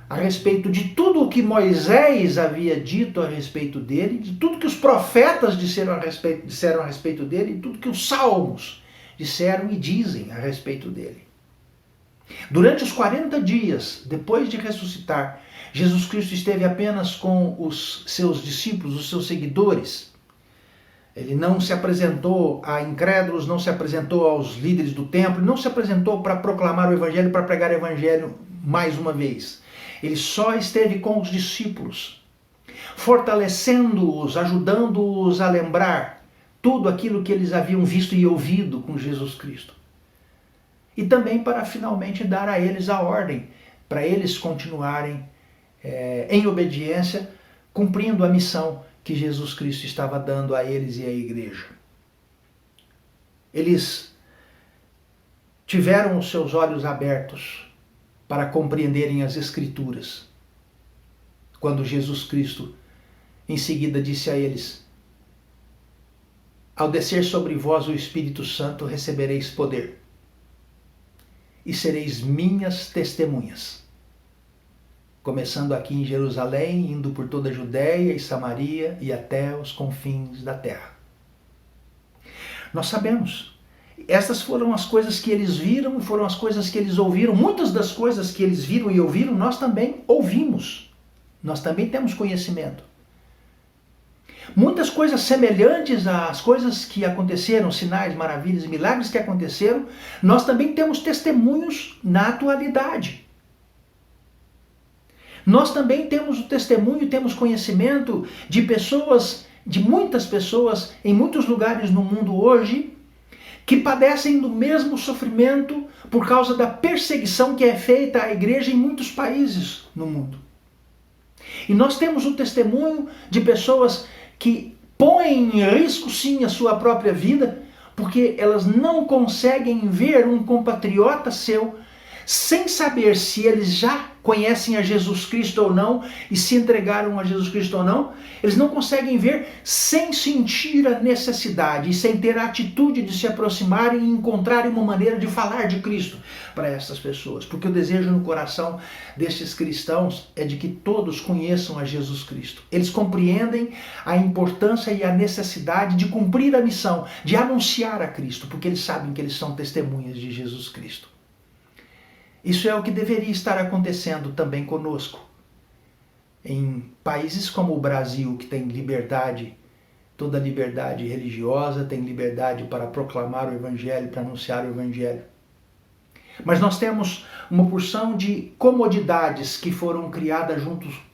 a respeito de tudo o que Moisés havia dito a respeito dele, de tudo que os profetas disseram a respeito dele, de tudo que os salmos disseram e dizem a respeito dele. Durante os 40 dias, depois de ressuscitar, Jesus Cristo esteve apenas com os seus discípulos, os seus seguidores. Ele não se apresentou a incrédulos, não se apresentou aos líderes do templo, não se apresentou para proclamar o Evangelho, para pregar o Evangelho mais uma vez. Ele só esteve com os discípulos, fortalecendo-os, ajudando-os a lembrar tudo aquilo que eles haviam visto e ouvido com Jesus Cristo. E também para finalmente dar a eles a ordem, para eles continuarem em obediência, cumprindo a missão que Jesus Cristo estava dando a eles e à igreja. Eles tiveram os seus olhos abertos para compreenderem as Escrituras, quando Jesus Cristo em seguida disse a eles: ao descer sobre vós o Espírito Santo, recebereis poder, e sereis minhas testemunhas, começando aqui em Jerusalém, indo por toda a Judéia e Samaria e até os confins da terra. Nós sabemos, essas foram as coisas que eles viram, foram as coisas que eles ouviram. Muitas das coisas que eles viram e ouviram, nós também ouvimos. Nós também temos conhecimento. Muitas coisas semelhantes às coisas que aconteceram, sinais, maravilhas e milagres que aconteceram, nós também temos testemunhos na atualidade. Nós também temos o testemunho, temos conhecimento de pessoas, de muitas pessoas em muitos lugares no mundo hoje, que padecem do mesmo sofrimento por causa da perseguição que é feita à igreja em muitos países no mundo. E nós temos o testemunho de pessoas que põem em risco sim a sua própria vida, porque elas não conseguem ver um compatriota seu sem saber se eles já conhecem a Jesus Cristo ou não e se entregaram a Jesus Cristo ou não. Eles não conseguem ver sem sentir a necessidade e sem ter a atitude de se aproximarem e encontrarem uma maneira de falar de Cristo para essas pessoas. Porque o desejo no coração destes cristãos é de que todos conheçam a Jesus Cristo. Eles compreendem a importância e a necessidade de cumprir a missão, de anunciar a Cristo, porque eles sabem que eles são testemunhas de Jesus Cristo. Isso é o que deveria estar acontecendo também conosco. Em países como o Brasil, que tem liberdade, toda liberdade religiosa, tem liberdade para proclamar o Evangelho, para anunciar o Evangelho. Mas nós temos uma porção de comodidades que foram criadas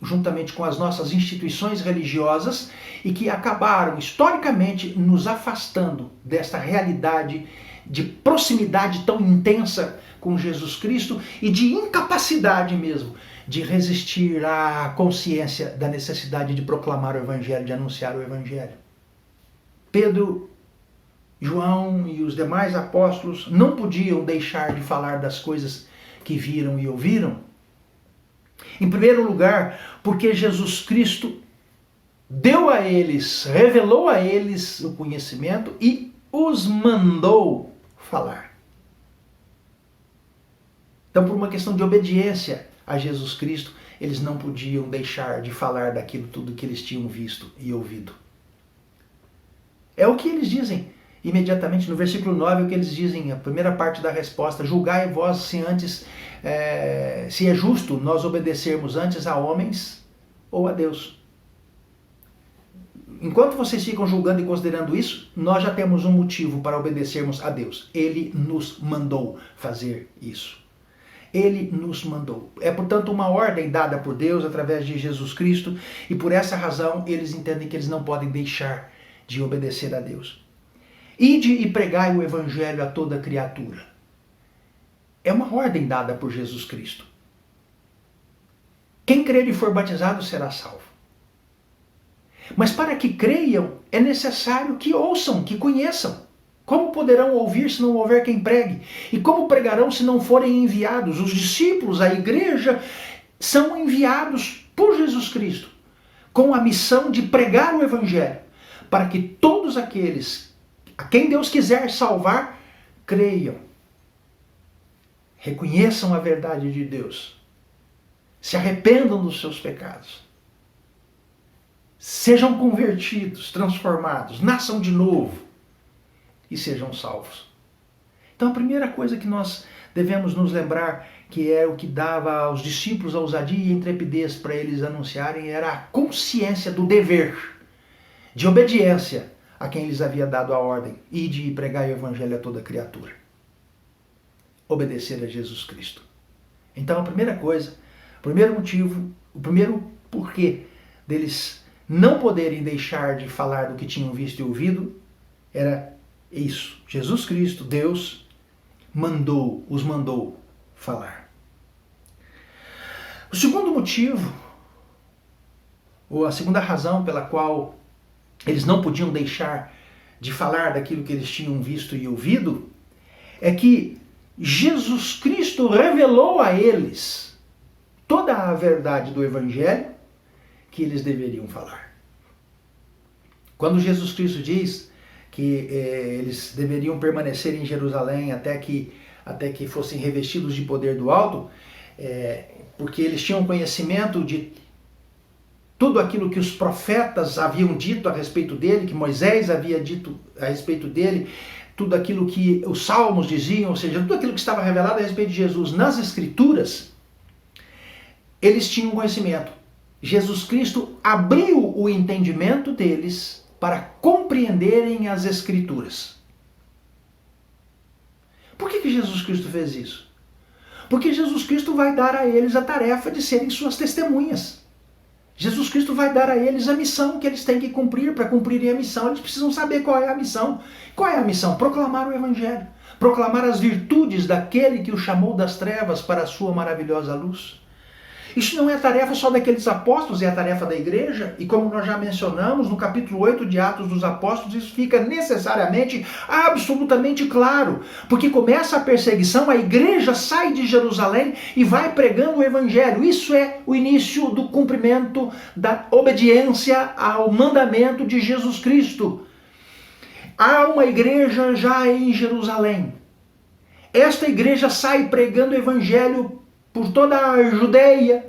juntamente com as nossas instituições religiosas e que acabaram historicamente nos afastando desta realidade de proximidade tão intensa com Jesus Cristo e de incapacidade mesmo de resistir à consciência da necessidade de proclamar o Evangelho, de anunciar o Evangelho. Pedro, João e os demais apóstolos não podiam deixar de falar das coisas que viram e ouviram. Em primeiro lugar, porque Jesus Cristo deu a eles, revelou a eles o conhecimento e os mandou falar. Então, por uma questão de obediência a Jesus Cristo, eles não podiam deixar de falar daquilo tudo que eles tinham visto e ouvido. É o que eles dizem imediatamente no versículo 9, o que eles dizem, a primeira parte da resposta: julgai vós se antes, se é justo nós obedecermos antes a homens ou a Deus. Enquanto vocês ficam julgando e considerando isso, nós já temos um motivo para obedecermos a Deus. Ele nos mandou fazer isso. Ele nos mandou. É, portanto, uma ordem dada por Deus através de Jesus Cristo, e por essa razão eles entendem que eles não podem deixar de obedecer a Deus. Ide e pregai o Evangelho a toda criatura. É uma ordem dada por Jesus Cristo. Quem crer e for batizado será salvo. Mas para que creiam, é necessário que ouçam, que conheçam. Como poderão ouvir se não houver quem pregue? E como pregarão se não forem enviados? Os discípulos, a igreja, são enviados por Jesus Cristo com a missão de pregar o Evangelho, para que todos aqueles a quem Deus quiser salvar, creiam, reconheçam a verdade de Deus, se arrependam dos seus pecados, sejam convertidos, transformados, nasçam de novo e sejam salvos. Então a primeira coisa que nós devemos nos lembrar, que é o que dava aos discípulos a ousadia e intrepidez para eles anunciarem, era a consciência do dever, de obediência a quem lhes havia dado a ordem, ide e pregai o Evangelho a toda criatura. Obedecer a Jesus Cristo. Então a primeira coisa, o primeiro motivo, o primeiro porquê deles não poderem deixar de falar do que tinham visto e ouvido, era isso. Jesus Cristo, Deus, os mandou falar. O segundo motivo, ou a segunda razão pela qual eles não podiam deixar de falar daquilo que eles tinham visto e ouvido, é que Jesus Cristo revelou a eles toda a verdade do Evangelho que eles deveriam falar. Quando Jesus Cristo diz que eles deveriam permanecer em Jerusalém até que fossem revestidos de poder do alto, porque eles tinham conhecimento de tudo aquilo que os profetas haviam dito a respeito dele, que Moisés havia dito a respeito dele, tudo aquilo que os salmos diziam, ou seja, tudo aquilo que estava revelado a respeito de Jesus nas Escrituras, eles tinham conhecimento. Jesus Cristo abriu o entendimento deles para compreenderem as Escrituras. Por que Jesus Cristo fez isso? Porque Jesus Cristo vai dar a eles a tarefa de serem suas testemunhas. Jesus Cristo vai dar a eles a missão que eles têm que cumprir. Para cumprirem a missão, eles precisam saber qual é a missão. Qual é a missão? Proclamar o Evangelho. Proclamar as virtudes daquele que o chamou das trevas para a sua maravilhosa luz. Isso não é tarefa só daqueles apóstolos, é a tarefa da igreja. E como nós já mencionamos, no capítulo 8 de Atos dos Apóstolos, isso fica necessariamente, absolutamente claro. Porque começa a perseguição, a igreja sai de Jerusalém e vai pregando o Evangelho. Isso é o início do cumprimento da obediência ao mandamento de Jesus Cristo. Há uma igreja já em Jerusalém. Esta igreja sai pregando o Evangelho por toda a Judeia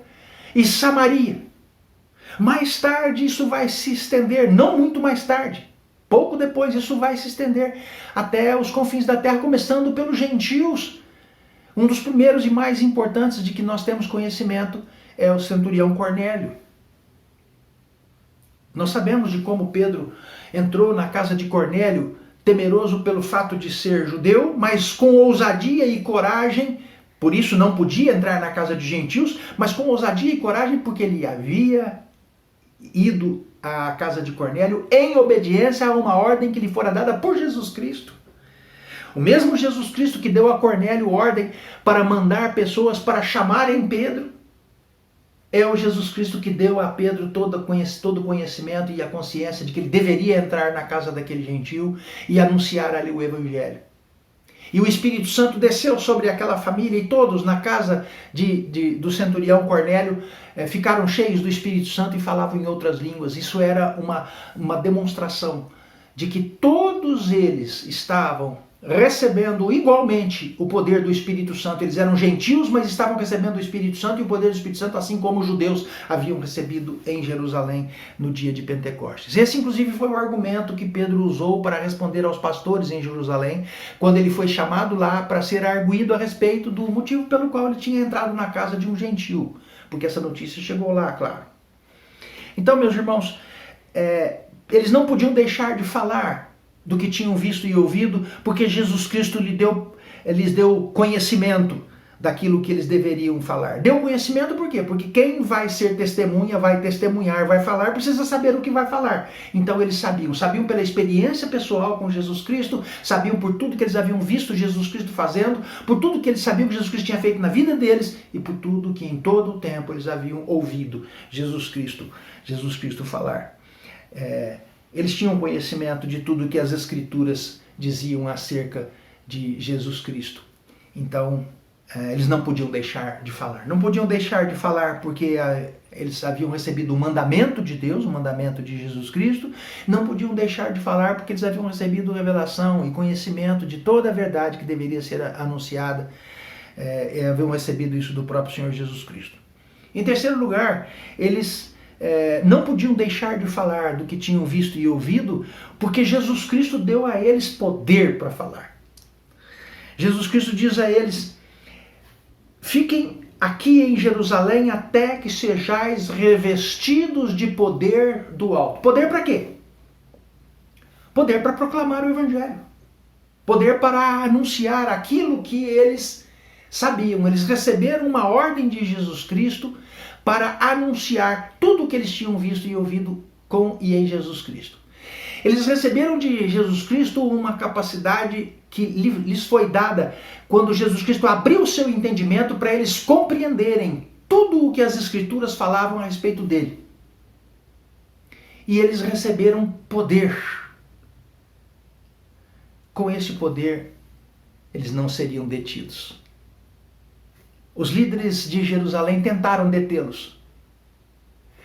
e Samaria. Mais tarde isso vai se estender, não muito mais tarde, pouco depois isso vai se estender até os confins da terra, começando pelos gentios, Um dos primeiros e mais importantes de que nós temos conhecimento é o centurião Cornélio. Nós sabemos de como Pedro entrou na casa de Cornélio, temeroso pelo fato de ser judeu, mas com ousadia e coragem, por isso não podia entrar na casa de gentios, mas com ousadia e coragem porque ele havia ido à casa de Cornélio em obediência a uma ordem que lhe fora dada por Jesus Cristo. O mesmo Jesus Cristo que deu a Cornélio ordem para mandar pessoas para chamarem Pedro, é o Jesus Cristo que deu a Pedro todo o conhecimento e a consciência de que ele deveria entrar na casa daquele gentio e anunciar ali o Evangelho. E o Espírito Santo desceu sobre aquela família e todos na casa do centurião Cornélio ficaram cheios do Espírito Santo e falavam em outras línguas. Isso era uma demonstração de que todos eles estavam recebendo igualmente o poder do Espírito Santo. Eles eram gentios, mas estavam recebendo o Espírito Santo e o poder do Espírito Santo, assim como os judeus haviam recebido em Jerusalém no dia de Pentecostes. Esse, inclusive, foi o argumento que Pedro usou para responder aos pastores em Jerusalém, quando ele foi chamado lá para ser arguido a respeito do motivo pelo qual ele tinha entrado na casa de um gentio, porque essa notícia chegou lá, claro. Então, meus irmãos, eles não podiam deixar de falar do que tinham visto e ouvido, porque Jesus Cristo lhes deu conhecimento daquilo que eles deveriam falar. Deu conhecimento por quê? Porque quem vai ser testemunha, vai testemunhar, vai falar, precisa saber o que vai falar. Então eles sabiam pela experiência pessoal com Jesus Cristo, sabiam por tudo que eles haviam visto Jesus Cristo fazendo, por tudo que eles sabiam que Jesus Cristo tinha feito na vida deles e por tudo que em todo o tempo eles haviam ouvido Jesus Cristo falar. Eles tinham conhecimento de tudo que as Escrituras diziam acerca de Jesus Cristo. Então, eles não podiam deixar de falar. Não podiam deixar de falar porque eles haviam recebido o mandamento de Deus, o mandamento de Jesus Cristo. Não podiam deixar de falar porque eles haviam recebido revelação e conhecimento de toda a verdade que deveria ser anunciada. Haviam recebido isso do próprio Senhor Jesus Cristo. Em terceiro lugar, eles não podiam deixar de falar do que tinham visto e ouvido, porque Jesus Cristo deu a eles poder para falar. Jesus Cristo diz a eles: fiquem aqui em Jerusalém até que sejais revestidos de poder do alto. Poder para quê? Poder para proclamar o Evangelho. Poder para anunciar aquilo que eles sabiam. Eles receberam uma ordem de Jesus Cristo para anunciar tudo o que eles tinham visto e ouvido com e em Jesus Cristo. Eles receberam de Jesus Cristo uma capacidade que lhes foi dada quando Jesus Cristo abriu o seu entendimento para eles compreenderem tudo o que as Escrituras falavam a respeito dele. E eles receberam poder. Com esse poder, eles não seriam detidos. Os líderes de Jerusalém tentaram detê-los.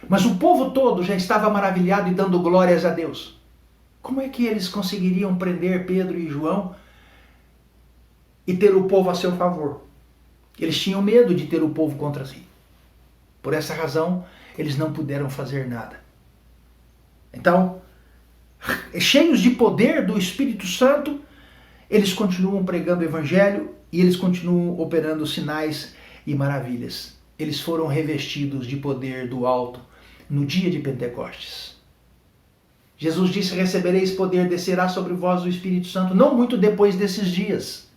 Mas o povo todo já estava maravilhado e dando glórias a Deus. Como é que eles conseguiriam prender Pedro e João e ter o povo a seu favor? Eles tinham medo de ter o povo contra si. Por essa razão, eles não puderam fazer nada. Então, cheios de poder do Espírito Santo, eles continuam pregando o Evangelho e eles continuam operando sinais e maravilhas. Eles foram revestidos de poder do alto no dia de Pentecostes. Jesus disse: recebereis poder, descerá sobre vós o Espírito Santo, não muito depois desses dias.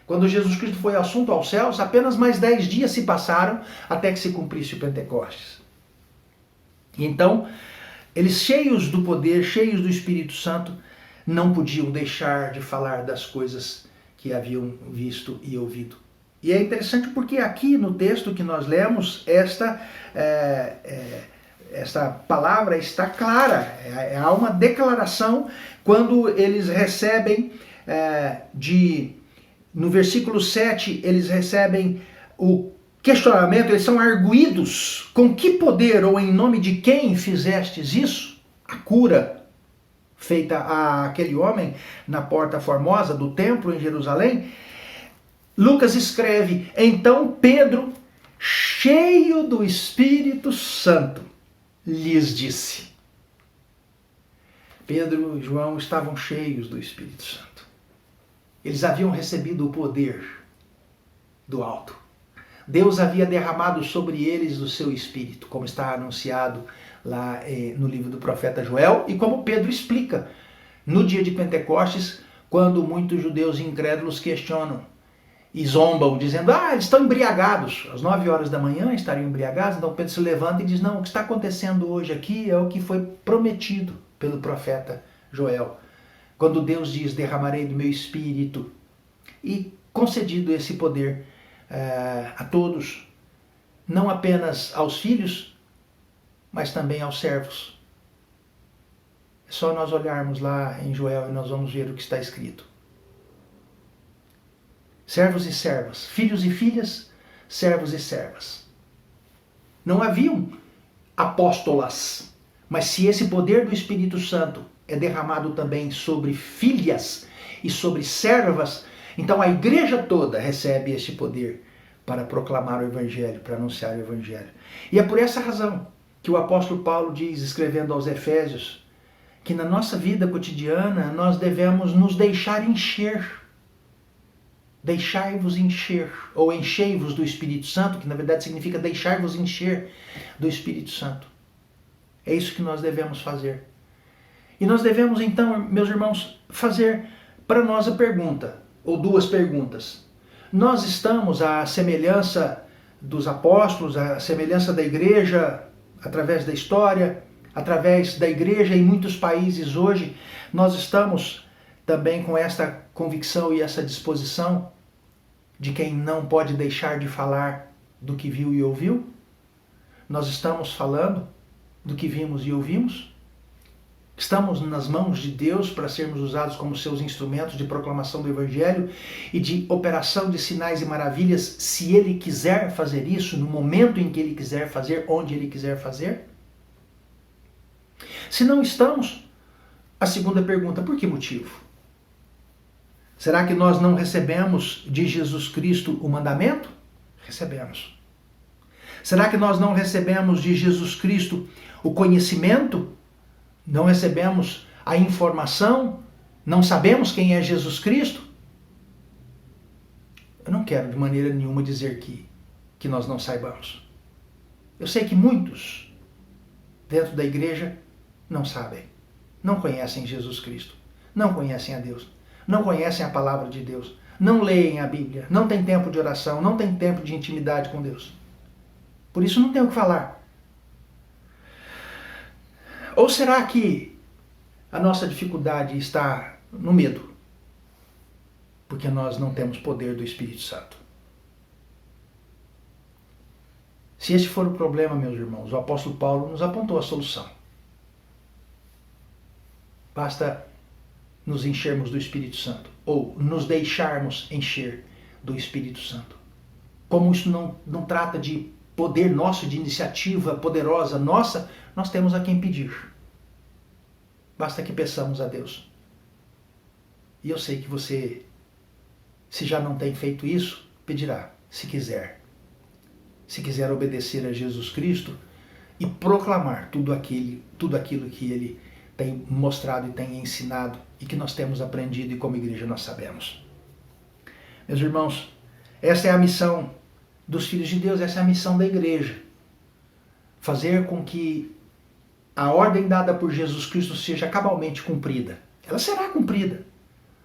Quando Jesus Cristo foi assunto aos céus, apenas mais 10 dias se passaram até que se cumprisse o Pentecostes. E então, eles, cheios do poder, cheios do Espírito Santo, não podiam deixar de falar das coisas que haviam visto e ouvido. E é interessante porque aqui no texto que nós lemos, esta palavra está clara. Há uma declaração quando eles recebem no versículo 7, eles recebem o questionamento, eles são arguídos: com que poder ou em nome de quem fizestes isso? A cura feita àquele homem na Porta Formosa do templo em Jerusalém. Lucas escreve: então Pedro, cheio do Espírito Santo, lhes disse. Pedro e João estavam cheios do Espírito Santo. Eles haviam recebido o poder. do alto. Deus havia derramado sobre eles o seu Espírito, como está anunciado lá no livro do profeta Joel, e como Pedro explica no dia de Pentecostes, quando muitos judeus incrédulos questionam e zombam, dizendo, eles estão embriagados, às 9 horas da manhã estariam embriagados. Então Pedro se levanta e diz, não, o que está acontecendo hoje aqui é o que foi prometido pelo profeta Joel, quando Deus diz, derramarei do meu Espírito, e concedido esse poder a todos, não apenas aos filhos, mas também aos servos. É só nós olharmos lá em Joel e nós vamos ver o que está escrito. Servos e servas, filhos e filhas, servos e servas. Não haviam apóstolas, mas se esse poder do Espírito Santo é derramado também sobre filhas e sobre servas, então a igreja toda recebe este poder para proclamar o Evangelho, para anunciar o Evangelho. E é por essa razão que o apóstolo Paulo diz, escrevendo aos Efésios, que na nossa vida cotidiana nós devemos nos deixar encher. Deixai-vos encher, ou enchei-vos do Espírito Santo, que na verdade significa deixar-vos encher do Espírito Santo. É isso que nós devemos fazer. E nós devemos então, meus irmãos, fazer para nós a pergunta, ou duas perguntas. Nós estamos à semelhança dos apóstolos, à semelhança da igreja, através da história, através da igreja em muitos países hoje, nós estamos também com esta convicção e essa disposição de quem não pode deixar de falar do que viu e ouviu? Nós estamos falando do que vimos e ouvimos? Estamos nas mãos de Deus para sermos usados como seus instrumentos de proclamação do Evangelho e de operação de sinais e maravilhas, se Ele quiser fazer isso, no momento em que Ele quiser fazer, onde Ele quiser fazer? Se não estamos, a segunda pergunta, por que motivo? Será que nós não recebemos de Jesus Cristo o mandamento? Recebemos. Será que nós não recebemos de Jesus Cristo o conhecimento? Não recebemos a informação? Não sabemos quem é Jesus Cristo? Eu não quero de maneira nenhuma dizer que nós não saibamos. Eu sei que muitos dentro da igreja não sabem, não conhecem Jesus Cristo, não conhecem a Deus, não conhecem a palavra de Deus, não leem a Bíblia, não têm tempo de oração, não têm tempo de intimidade com Deus. Por isso não tem o que falar. Ou será que a nossa dificuldade está no medo? Porque nós não temos poder do Espírito Santo. Se este for o problema, meus irmãos, o apóstolo Paulo nos apontou a solução. Basta nos enchermos do Espírito Santo, ou nos deixarmos encher do Espírito Santo. Como isso não trata de poder nosso, de iniciativa poderosa nossa, nós temos a quem pedir. Basta que peçamos a Deus. E eu sei que você, se já não tem feito isso, pedirá, se quiser. Se quiser obedecer a Jesus Cristo e proclamar tudo aquilo que Ele tem mostrado e tem ensinado e que nós temos aprendido e como igreja nós sabemos. Meus irmãos, essa é a missão dos filhos de Deus, essa é a missão da igreja. Fazer com que a ordem dada por Jesus Cristo seja cabalmente cumprida. Ela será cumprida.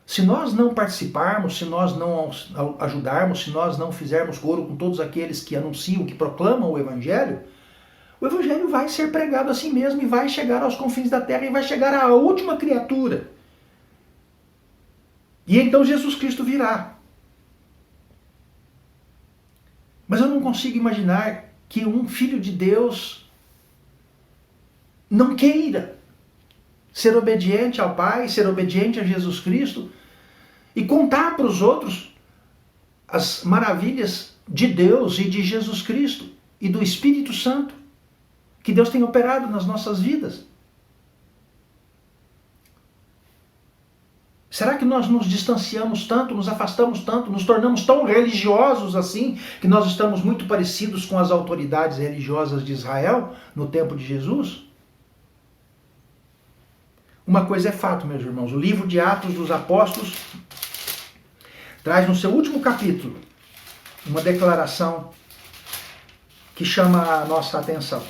Se nós não participarmos, se nós não ajudarmos, se nós não fizermos coro com todos aqueles que anunciam, que proclamam o Evangelho vai ser pregado assim mesmo e vai chegar aos confins da terra e vai chegar à última criatura. E então Jesus Cristo virá. Mas eu não consigo imaginar que um filho de Deus não queira ser obediente ao Pai, ser obediente a Jesus Cristo e contar para os outros as maravilhas de Deus e de Jesus Cristo e do Espírito Santo que Deus tem operado nas nossas vidas. Será que nós nos distanciamos tanto, nos afastamos tanto, nos tornamos tão religiosos assim, que nós estamos muito parecidos com as autoridades religiosas de Israel no tempo de Jesus? Uma coisa é fato, meus irmãos, o livro de Atos dos Apóstolos traz no seu último capítulo uma declaração que chama a nossa atenção.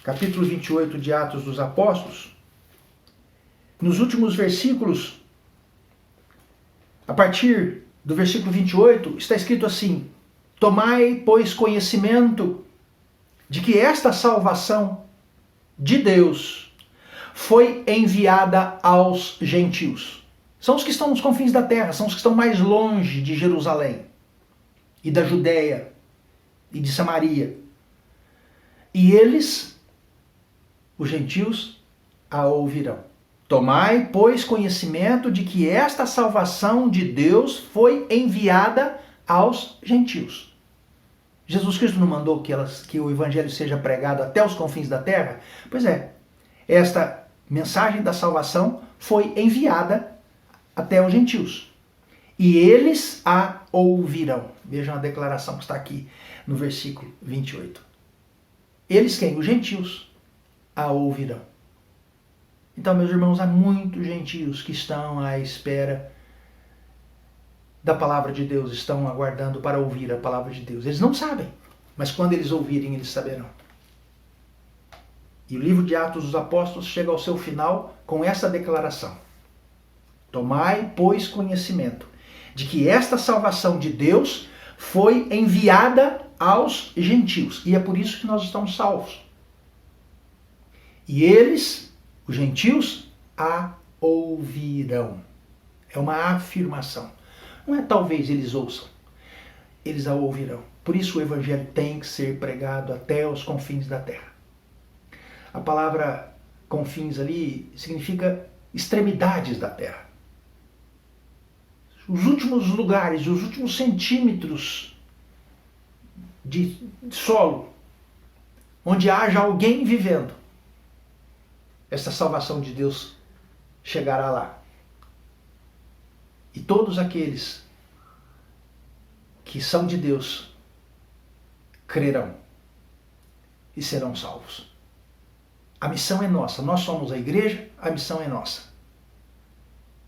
Capítulo 28 de Atos dos Apóstolos, nos últimos versículos, a partir do versículo 28, está escrito assim: tomai, pois, conhecimento de que esta salvação de Deus foi enviada aos gentios. São os que estão nos confins da terra, são os que estão mais longe de Jerusalém e da Judéia e de Samaria. E eles, os gentios, a ouvirão. Tomai, pois, conhecimento de que esta salvação de Deus foi enviada aos gentios. Jesus Cristo não mandou que o evangelho seja pregado até os confins da terra? Pois é, esta mensagem da salvação foi enviada até os gentios. E eles a ouvirão. Vejam a declaração que está aqui no versículo 28. Eles quem? Os gentios a ouvirão. Então, meus irmãos, há muitos gentios que estão à espera da palavra de Deus, estão aguardando para ouvir a palavra de Deus. Eles não sabem, mas quando eles ouvirem, eles saberão. E o livro de Atos dos Apóstolos chega ao seu final com essa declaração: tomai, pois, conhecimento de que esta salvação de Deus foi enviada aos gentios. E é por isso que nós estamos salvos. E eles, os gentios, a ouvirão. É uma afirmação. Não é talvez eles ouçam. Eles a ouvirão. Por isso o evangelho tem que ser pregado até os confins da terra. A palavra confins ali significa extremidades da terra. Os últimos lugares, os últimos centímetros de solo, onde haja alguém vivendo, essa salvação de Deus chegará lá. E todos aqueles que são de Deus crerão e serão salvos. A missão é nossa, nós somos a igreja, a missão é nossa.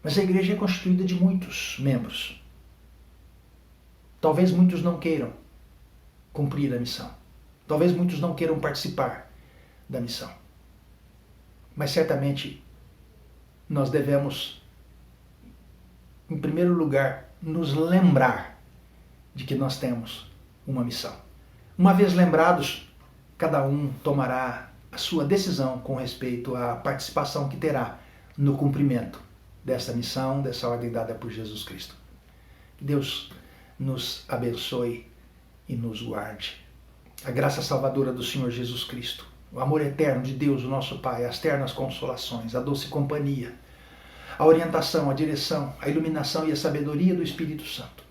Mas a igreja é constituída de muitos membros. Talvez muitos não queiram cumprir a missão. Talvez muitos não queiram participar da missão. Mas certamente nós devemos, em primeiro lugar, nos lembrar de que nós temos uma missão. Uma vez lembrados, cada um tomará a sua decisão com respeito à participação que terá no cumprimento dessa missão, dessa ordem dada por Jesus Cristo. Que Deus nos abençoe e nos guarde. A graça salvadora do Senhor Jesus Cristo, o amor eterno de Deus, o nosso Pai, as ternas consolações, a doce companhia, a orientação, a direção, a iluminação e a sabedoria do Espírito Santo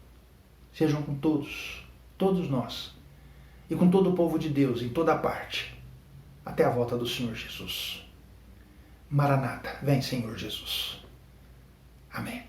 sejam com todos nós, e com todo o povo de Deus em toda parte, até a volta do Senhor Jesus. Maranata, vem Senhor Jesus. Amém.